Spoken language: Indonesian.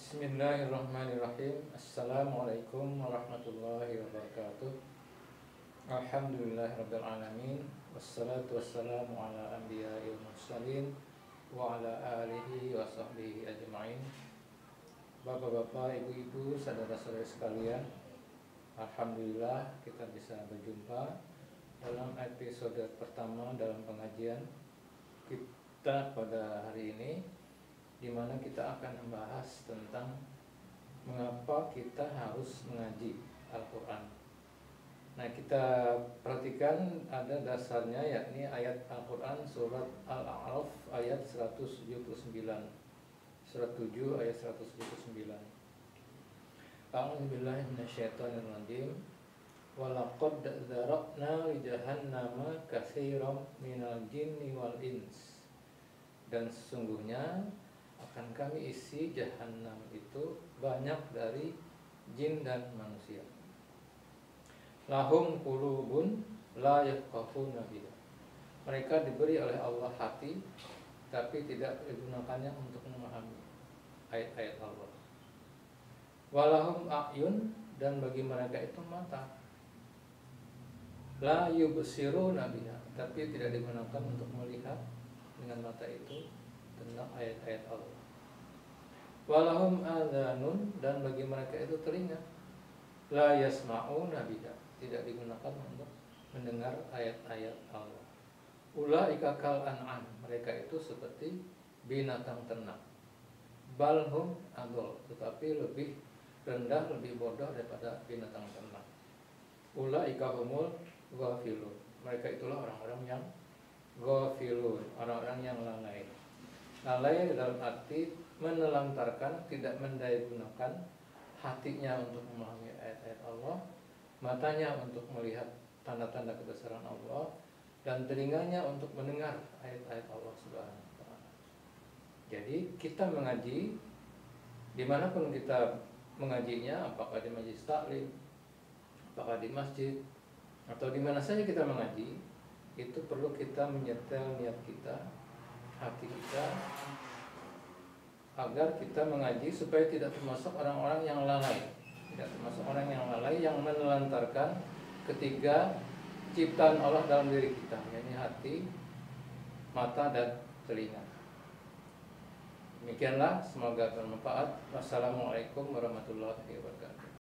Bismillahirrahmanirrahim. Assalamualaikum warahmatullahi wabarakatuh. Alhamdulillahirabbil alamin. Wassalatu wassalamu ala anbiya'il mursalin wa ala alihi wa sahbihi ajma'in. Bapak-bapak, ibu-ibu, saudara-saudari sekalian, alhamdulillah kita bisa berjumpa dalam episode pertama dalam pengajian kita pada hari ini, di mana kita akan membahas tentang mengapa kita harus mengaji Al-Quran. Nah, kita perhatikan ada dasarnya, yakni ayat Al-Quran surat Al-A'raf ayat 179, surat 7 ayat 179. A'udzubillahi minasyaitonirrajim. Walaqad dzara'na li jahannama katsiran minal jinni wal ins. Dan sesungguhnya akan kami isi jahanam itu banyak dari jin dan manusia. Lahum qulubun la yafqahuna biha. Mereka diberi oleh Allah hati, tapi tidak digunakannya untuk memahami ayat-ayat Allah. Walahum a'yun, dan bagi mereka itu mata. La yubsiruna biha, tapi tidak digunakan untuk melihat dengan mata itu tentang ayat-ayat Allah. Walahum adhanun, dan bagi mereka itu telinga. La yasma'una biha, tidak digunakan untuk mendengar ayat-ayat Allah. Ulaika kal an'am, mereka itu seperti binatang ternak. Balhum adol, tetapi lebih rendah, lebih bodoh daripada binatang ternak. Ulaika humul ghafilun, mereka itulah orang-orang yang ghafilun, orang-orang yang lalai. Lalai dalam arti menelantarkan, tidak mendayagunakan hatinya untuk memahami ayat-ayat Allah, matanya untuk melihat tanda-tanda kebesaran Allah, dan telinganya untuk mendengar ayat-ayat Allah Subhanahu wa ta'ala. Jadi kita mengaji, dimanapun kita mengajinya, apakah di majelis taklim, apakah di masjid, atau di mana saja kita mengaji, itu perlu kita menyetel niat kita, hati kita, agar kita mengaji supaya tidak termasuk orang-orang yang lalai, tidak termasuk orang yang lalai yang menelantarkan ketiga ciptaan Allah dalam diri kita, yakni hati, mata, dan telinga. Demikianlah, semoga bermanfaat. Wassalamualaikum warahmatullahi wabarakatuh.